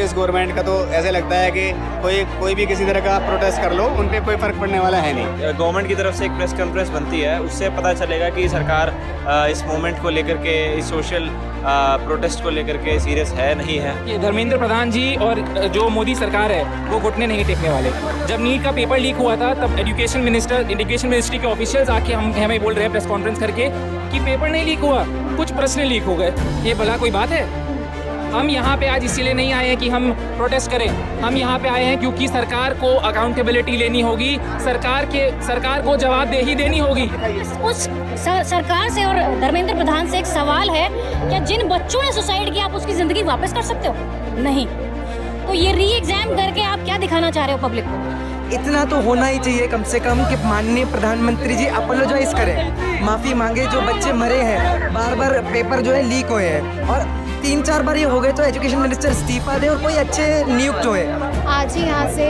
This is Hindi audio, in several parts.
इस गवर्नमेंट का तो ऐसे लगता है कि कोई भी किसी तरह का प्रोटेस्ट कर लो, उन पे कोई फर्क पड़ने वाला है नहीं। गवर्नमेंट की तरफ से एक प्रेस कॉन्फ्रेंस बनती है, उससे पता चलेगा कि सरकार इस मूवमेंट को लेकर के, इस सोशल प्रोटेस्ट को लेकर के सीरियस है नहीं है। ये धर्मेंद्र प्रधान जी और जो मोदी सरकार है वो घुटने नहीं टेकने वाले। जब नीट का पेपर लीक हुआ था तब एजुकेशन मिनिस्ट्री के ऑफिशियल्स आके हमें बोल रहे हैं प्रेस कॉन्फ्रेंस करके कि पेपर नहीं लीक हुआ, कुछ प्रश्न लीक हो गए। ये भला कोई बात है? हम यहाँ पे आज इसीलिए नहीं आए हैं कि हम प्रोटेस्ट करें, हम यहाँ पे आए हैं क्योंकि सरकार को अकाउंटेबिलिटी लेनी होगी, सरकार को जवाबदेही देनी होगी। उस सरकार से और धर्मेंद्र प्रधान से एक सवाल है, क्या जिन बच्चों ने सुसाइड किया आप उसकी ज़िंदगी वापस कर सकते हो? नहीं। तो ये री एग्जाम करके आप क्या दिखाना चाह रहे हो पब्लिक को? इतना तो होना ही चाहिए कम से कम कि माननीय प्रधानमंत्री जी अपोलोजाइज करें, माफ़ी मांगे। जो बच्चे मरे हैं, बार बार पेपर जो है लीक हुए हैं और 3-4 बार ये हो गए तो एजुकेशन मिनिस्टर इस्तीफा दे और कोई अच्छे नियुक्त हुए। आज ही यहाँ से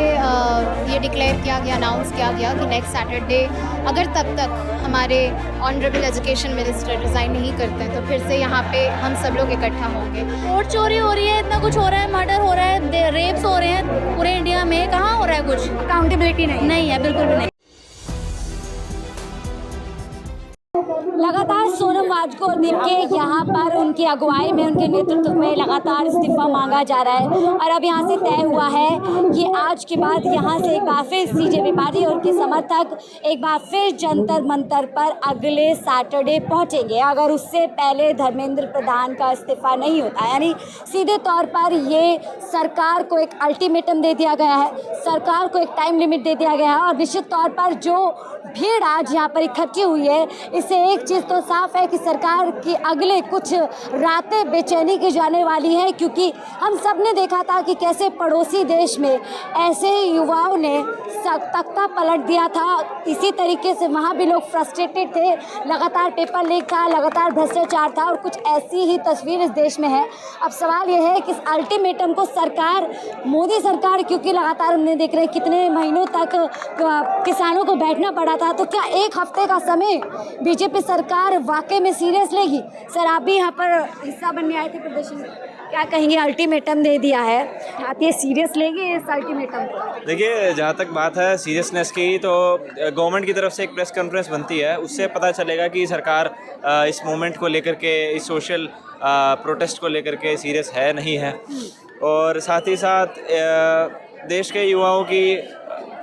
ये डिक्लेयर किया गया, अनाउंस किया गया कि नेक्स्ट सैटरडे अगर तब तक हमारे ऑनरेबल एजुकेशन मिनिस्टर रिज़ाइन नहीं करते हैं तो फिर से यहाँ पे हम सब लोग इकट्ठा होंगे। वोट चोरी हो रही है, इतना कुछ हो रहा है, मर्डर हो रहा है, रेप्स हो रहे हैं पूरे इंडिया में, कहाँ हो रहा है कुछ? अकाउंटेबिलिटी नहीं है, बिल्कुल भी नहीं। लगातार सोनम वाजपेयी के यहाँ पर उनकी अगुवाई में, उनके नेतृत्व में लगातार इस्तीफा मांगा जा रहा है और अब यहाँ से तय हुआ है कि आज के बाद यहाँ से एक बार फिर बीजेपी पार्टी और उनके समर्थक एक बार फिर जंतर मंतर पर अगले सैटरडे पहुँचेंगे अगर उससे पहले धर्मेंद्र प्रधान का इस्तीफा नहीं होता। यानी सीधे तौर पर ये सरकार को एक अल्टीमेटम दे दिया गया है, सरकार को एक टाइम लिमिट दे दिया गया है और निश्चित तौर पर जो भीड़ आज यहाँ पर इकट्ठी हुई है, इससे एक चीज़ तो साफ है कि सरकार की अगले कुछ रातें बेचैनी की जाने वाली है, क्योंकि हम सब ने देखा था कि कैसे पड़ोसी देश में ऐसे ही युवाओं ने तख्ता पलट दिया था। इसी तरीके से वहाँ भी लोग फ्रस्ट्रेटेड थे, लगातार पेपर लीक था, लगातार भ्रष्टाचार था और कुछ ऐसी ही तस्वीर इस देश में है। अब सवाल यह है कि इस अल्टीमेटम को सरकार, मोदी सरकार, क्योंकि लगातार हमने देख रहे हैं कितने महीनों तक किसानों को बैठना पड़ा था, तो क्या एक हफ्ते का समय बीजेपी सरकार वाकई में सीरियस लेगी? सर, आप भी यहाँ पर हिस्सा बनने आए थे प्रदर्शन में, क्या कहेंगे? अल्टीमेटम दे दिया है, आप ये सीरियस लेंगे इस अल्टीमेटम को? देखिए, जहाँ तक बात है सीरियसनेस की, तो गवर्नमेंट की तरफ से एक प्रेस कॉन्फ्रेंस बनती है, उससे पता चलेगा कि सरकार इस मूवमेंट को लेकर के, इस सोशल प्रोटेस्ट को लेकर के सीरियस है नहीं है। और साथ ही साथ देश के युवाओं की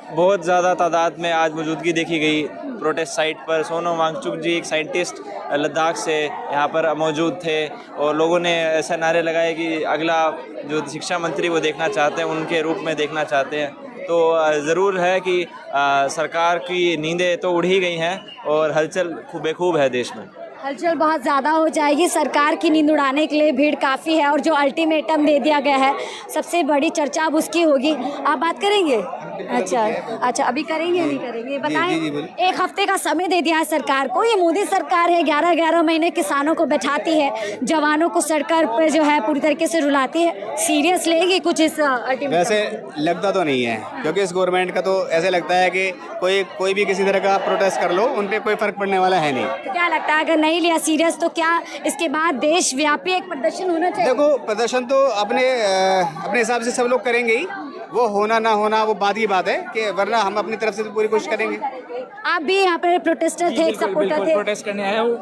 बहुत ज़्यादा तादाद में आज मौजूदगी देखी गई प्रोटेस्ट साइट पर। सोनम वांगचुक जी, एक साइंटिस्ट लद्दाख से, यहाँ पर मौजूद थे और लोगों ने ऐसे नारे लगाए कि अगला जो शिक्षा मंत्री वो देखना चाहते हैं, उनके रूप में देखना चाहते हैं। तो ज़रूर है कि सरकार की नींदें तो उड़ ही गई हैं और हलचल बेखूब है देश में। हलचल बहुत ज़्यादा हो जाएगी, सरकार की नींद उड़ाने के लिए भीड़ काफ़ी है और जो अल्टीमेटम दे दिया गया है सबसे बड़ी चर्चा अब उसकी होगी। आप बात करेंगे? अच्छा, अभी करेंगे नहीं करेंगे? बताएं। एक हफ्ते का समय दे दिया है सरकार को, ये मोदी सरकार है, 11-11 महीने किसानों को बैठाती है, जवानों को सड़कों पर जो है पूरी तरीके से रुलाती है। सीरियस लेगी कुछ इस अल्टीमेटम? वैसे लगता तो नहीं है, क्योंकि इस गवर्नमेंट का तो ऐसे लगता है कि कोई भी किसी तरह का प्रोटेस्ट कर लो, उन पे कोई फर्क पड़ने वाला है नहीं। तो क्या लगता है, अगर नहीं लिया सीरियस तो क्या इसके बाद देश व्यापी एक प्रदर्शन होना चाहिए? देखो, प्रदर्शन तो अपने हिसाब से सब लोग करेंगे ही, वो होना ना होना वो बात की बात है, कि वरना हम अपनी तरफ से तो पूरी कोशिश करेंगे। आप भी यहाँ पर प्रोटेस्टर थे, एक सपोर्टर थे, प्रोटेस्ट करने आया हूँ।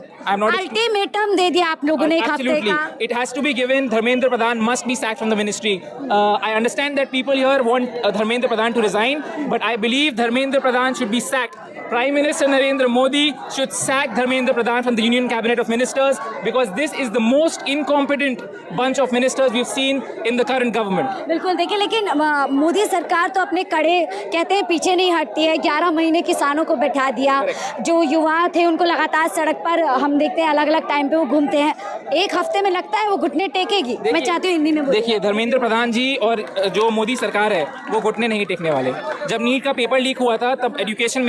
अल्टीमेटम दे दिया आप लोगों ने एक हफ्ते का। It has to be given. Dharmendra Pradhan must be sacked from the ministry. I understand that people here want Dharmendra Pradhan to resign, but I believe Dharmendra Pradhan should be sacked. Prime Minister Narendra Modi should sack Dharmendra Pradhan from the Union Cabinet of Ministers, because this is the most incompetent bunch of ministers we've seen in the current government. बिल्कुल, देखिए, लेकिन मोदी सरकार तो अपने कड़े कहते हैं पीछे नहीं हटती है। 11 महीने किसानों को बैठा दिया, जो युवा थे उनको लगातार सड़क पर हम देखते हैं अलग अलग टाइम पे वो घूमते हैं। एक हफ्ते में लगता है वो घुटने टेकेगी? मैं चाहती हूँ हिंदी में बोलिए। देखिए, धर्मेंद्र प्रधान जी और जो मोदी सरकार है वो घुटने नहीं टेकने वाले। जब नीट का पेपर लीक हुआ था तब एजुकेशन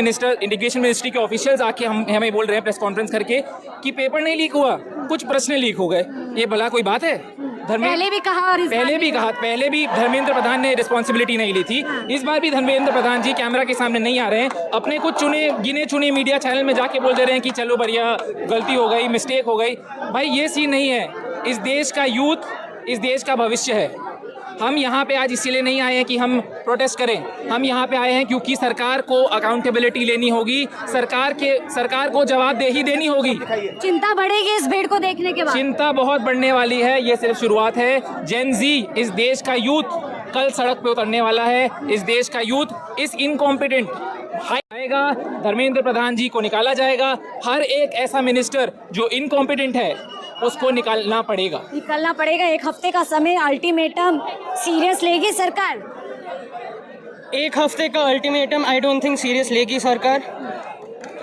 मिनिस्ट्री के ऑफिशियल्स आके हमें बोल रहे हैं प्रेस कॉन्फ्रेंस करके कि पेपर नहीं लीक हुआ, कुछ प्रश्न लीक हो गए। ये भला कोई बात है? पहले भी कहा और पहले भी धर्मेंद्र प्रधान ने रिस्पॉन्सिबिलिटी नहीं ली थी। इस बार भी धर्मेंद्र प्रधान जी कैमरा के सामने नहीं आ रहे हैं, अपने कुछ गिने चुने मीडिया चैनल में जाके बोल दे रहे हैं कि चलो बढ़िया, गलती हो गई, मिस्टेक हो गई। भाई, ये सीन नहीं है। इस देश का यूथ इस देश का भविष्य है। हम यहाँ पे आज इसीलिए नहीं आए हैं कि हम प्रोटेस्ट करें, हम यहाँ पे आए हैं क्योंकि सरकार को अकाउंटेबिलिटी लेनी होगी, सरकार को जवाबदेही देनी होगी। चिंता बढ़ेगी इस भीड़ को देखने के बाद? चिंता बहुत बढ़ने वाली है, ये सिर्फ शुरुआत है। जेन जी, इस देश का यूथ कल सड़क पे उतरने वाला है। इस देश का यूथ इस इनकॉम्पिटेंट आएगा, धर्मेंद्र प्रधान जी को निकाला जाएगा। हर एक ऐसा मिनिस्टर जो इनकॉम्पिटेंट है उसको निकालना पड़ेगा। एक हफ्ते का समय, अल्टीमेटम सीरियस लेगी सरकार? एक हफ्ते का ultimatum I don't think serious लेगी सरकार।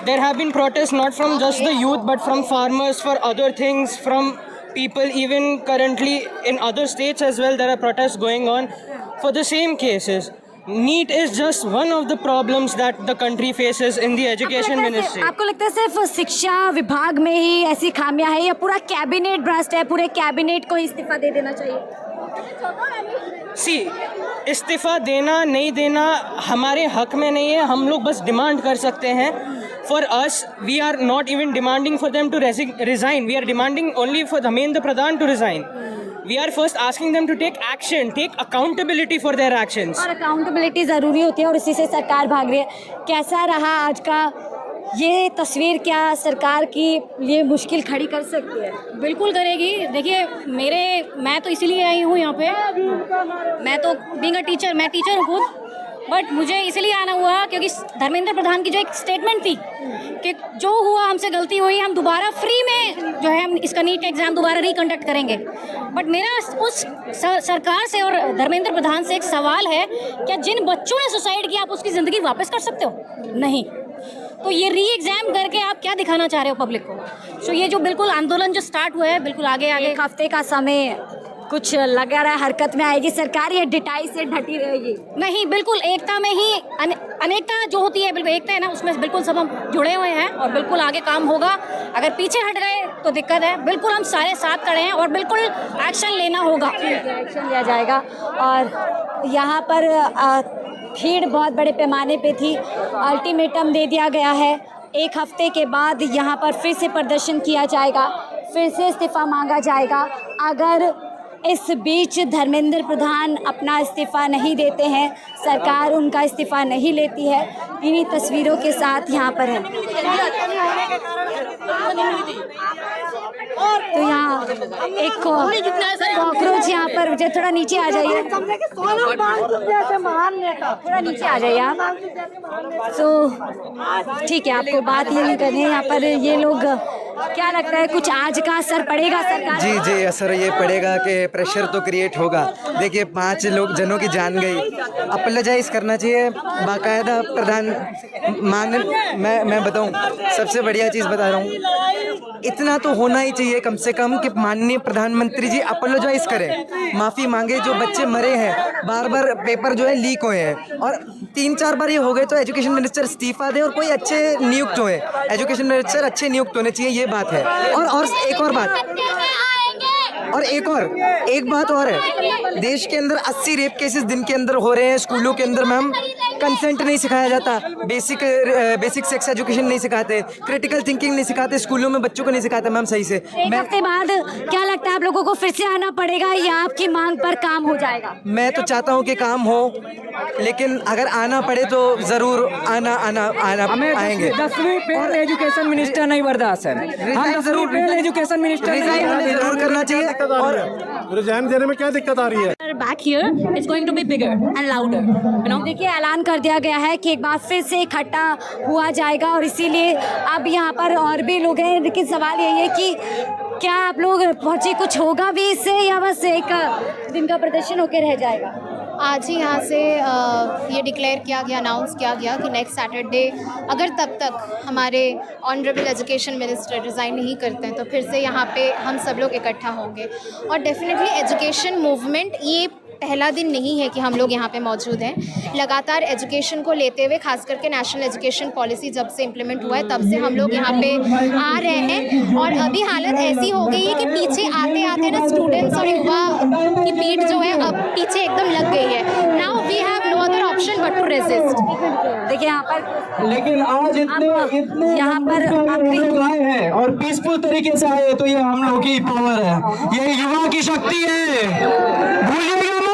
There have been protest not from just the youth but from farmers for other things, फ्रॉम people even currently in other states as well. There are protests going on for the same cases. NEET is just one of the problems that the country faces in the education ministry. आपको लगता है सिर्फ शिक्षा विभाग में ही ऐसी खामियां है या पूरा कैबिनेट भ्रष्ट है, पूरे कैबिनेट को इस्तीफा दे देना चाहिए? सी, इस्तीफा देना नहीं देना हमारे हक में नहीं है, हम लोग बस डिमांड कर सकते हैं। For us, we are not even demanding for them to resign. We are demanding only for Dharmendra Pradhan to resign. We are first asking them to take action, take accountability for their actions. और अकाउंटेबिलिटी ज़रूरी होती है और इसी से सरकार भाग रही है। कैसा रहा आज का ये तस्वीर? क्या सरकार की ये मुश्किल खड़ी कर सकती है? बिल्कुल करेगी। देखिए मैं तो इसीलिए आई हूँ यहाँ पे, मैं तो बीइंग अ टीचर, मैं टीचर हूँ खुद, बट मुझे इसलिए आना हुआ क्योंकि धर्मेंद्र प्रधान की जो एक स्टेटमेंट थी कि जो हुआ हमसे गलती हुई, हम दोबारा फ्री में जो है हम इसका नीट का एग्ज़ाम दोबारा रिकंडक्ट करेंगे। बट मेरा उस सरकार से और धर्मेंद्र प्रधान से एक सवाल है, क्या जिन बच्चों ने सुसाइड किया आप उसकी ज़िंदगी वापस कर सकते हो? नहीं। तो ये री एग्ज़ाम करके आप क्या दिखाना चाह रहे हो पब्लिक को? तो ये जो बिल्कुल आंदोलन जो स्टार्ट हुआ है, बिल्कुल आगे एक हफ्ते का समय, कुछ लगा रहा है हरकत में आएगी सरकार या डिटाई से ढटी रहेगी? नहीं, बिल्कुल एकता में ही अनेकता जो होती है, बिल्कुल एकता है ना, उसमें बिल्कुल सब हम जुड़े हुए हैं और बिल्कुल आगे काम होगा। अगर पीछे हट गए तो दिक्कत है, बिल्कुल हम सारे साथ खड़े हैं और बिल्कुल एक्शन लेना होगा। एक्शन लिया जाएगा। और यहाँ पर भीड़ बहुत बड़े पैमाने पे थी, अल्टीमेटम दे दिया गया है, एक हफ्ते के बाद यहाँ पर फिर से प्रदर्शन किया जाएगा, फिर से इस्तीफ़ा मांगा जाएगा। अगर इस बीच धर्मेंद्र प्रधान अपना इस्तीफ़ा नहीं देते हैं, सरकार उनका इस्तीफ़ा नहीं लेती है, इन्हीं तस्वीरों के साथ यहाँ पर है। तो यहाँ एक कॉकरोच यहाँ पर, मुझे थोड़ा नीचे आ जाइए, थोड़ा नीचे आ जाइए आप। तो ठीक है, आपको बात ये नहीं करनी है। यहाँ पर ये लोग, क्या लगता है कुछ आज का असर पड़ेगा सरकार? जी, असर ये पड़ेगा कि प्रेशर तो क्रिएट होगा। देखिए 5 लोग जनों की जान गई, अपोलोजाइज करना चाहिए बाकायदा प्रधान मैं बताऊं, सबसे बढ़िया चीज़ बता रहा हूँ, इतना तो होना ही चाहिए कम से कम कि माननीय प्रधानमंत्री जी अपोलोजाइज करें, माफ़ी मांगे। जो बच्चे मरे हैं, बार पेपर जो है लीक हुए हैं और 3-4 बार ये हो गए, तो एजुकेशन मिनिस्टर इस्तीफा दे और कोई अच्छे नियुक्त हुए, एजुकेशन मिनिस्टर अच्छे नियुक्त होने चाहिए, ये बात है। और एक और बात, एक बात और है, देश के अंदर 80 रेप केसेस दिन के अंदर हो रहे हैं। स्कूलों के अंदर मैम कंसेंट नहीं सिखाया जाता, बेसिक सेक्स एजुकेशन नहीं सिखाते, क्रिटिकल थिंकिंग नहीं सिखाते, स्कूलों में बच्चों को नहीं सिखाते मैम सही से। एक हफ्ते बाद क्या लगता है आप लोगों को फिर से आना पड़ेगा या आपकी मांग पर काम हो जाएगा? मैं तो चाहता हूँ कि काम हो, लेकिन अगर आना पड़े तो ज़रूर आना आएंगे। 10वीं फेल एजुकेशन मिनिस्टर नहीं बर्दाश्त है, हम जरूर फेल एजुकेशन मिनिस्टर जरूर करना चाहिए। और रिजाइन देने में क्या दिक्कत आ रही है? back here it's going to be bigger and louder, you know। देखिए ऐलान कर दिया गया है कि एक बार फिर से इकट्ठा हुआ जाएगा और इसीलिए अब यहाँ पर और भी लोग हैं, लेकिन सवाल यही है कि क्या आप लोग पहुँचे, कुछ होगा भी इससे या बस एक दिन का प्रदर्शन होकर रह जाएगा? आज ही यहाँ से ये डिक्लेयर किया गया, अनाउंस किया गया कि नेक्स्ट सैटरडे अगर तब तक हमारे ऑनरेबल एजुकेशन मिनिस्टर रिज़ाइन नहीं करते हैं तो फिर से यहाँ पे हम सब लोग इकट्ठा होंगे। और डेफिनेटली एजुकेशन मूवमेंट ये पहला दिन नहीं है कि हम लोग यहाँ पे मौजूद हैं। लगातार एजुकेशन को लेते हुए, खास करके नेशनल एजुकेशन पॉलिसी जब से इम्प्लीमेंट हुआ है तब से हम लोग यहाँ पे आ रहे हैं। और अभी हालत ऐसी हो गई है कि पीछे आते आते ना स्टूडेंट्स और युवा की भीड़ जो है अब पीछे एकदम लग गई है। Now we have no other option but to resist. देखिए यहाँ पर, लेकिन आज इतने यहाँ पर आए हैं और पीसफुल तरीके से आए, तो ये हम लोग की पावर है, ये युवा की शक्ति है, भूलिएगा मत।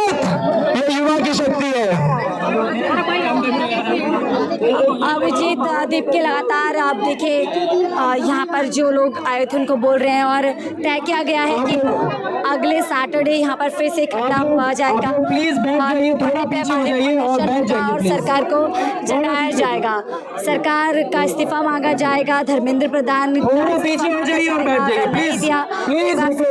अभिजीत दीप के लगातार आप देखिए यहाँ पर जो लोग आए थे उनको बोल रहे हैं और तय किया गया है कि अगले सैटरडे यहाँ पर फिर से इकट्ठा हुआ जाएगा और बड़े पैमाने पर और सरकार को जताया जाएगा। सरकार का इस्तीफा मांगा जाएगा। धर्मेंद्र प्रधान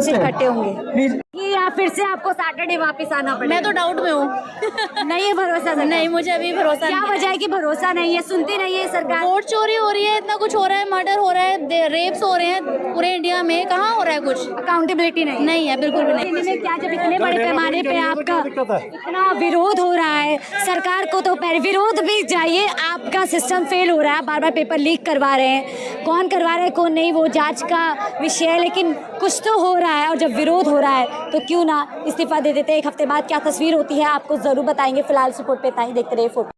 इकट्ठे होंगे या फिर से आपको सैटरडे वापस आना पड़ेगा? मैं तो डाउट में हूँ। नहीं है भरोसा? नहीं, मुझे अभी भरोसा क्या वजह है कि भरोसा नहीं है? सुनती नहीं है सरकार? वोट चोरी हो रही है, इतना कुछ हो रहा है, मर्डर हो रहा है, रेप्स हो रहे हैं पूरे इंडिया में, कहाँ हो रहा है कुछ? अकाउंटेबिलिटी नहीं है, बिल्कुल भी नहीं। में क्या जब इतने बड़े पैमाने पे आपका इतना विरोध हो रहा है, सरकार को तो विरोध भी चाहिए। आपका सिस्टम फेल हो रहा है, बार बार पेपर लीक करवा रहे हैं, कौन करवा रहा है कौन नहीं वो जांच का विषय है, लेकिन कुछ तो हो रहा है। और जब विरोध हो रहा है तो क्यों ना इस्तीफा दे देते। एक हफ्ते बाद क्या तस्वीर होती है आपको जरूर बताएंगे। फिलहाल रिपोर्ट पे इतना ही, देखते रहिए फोटो।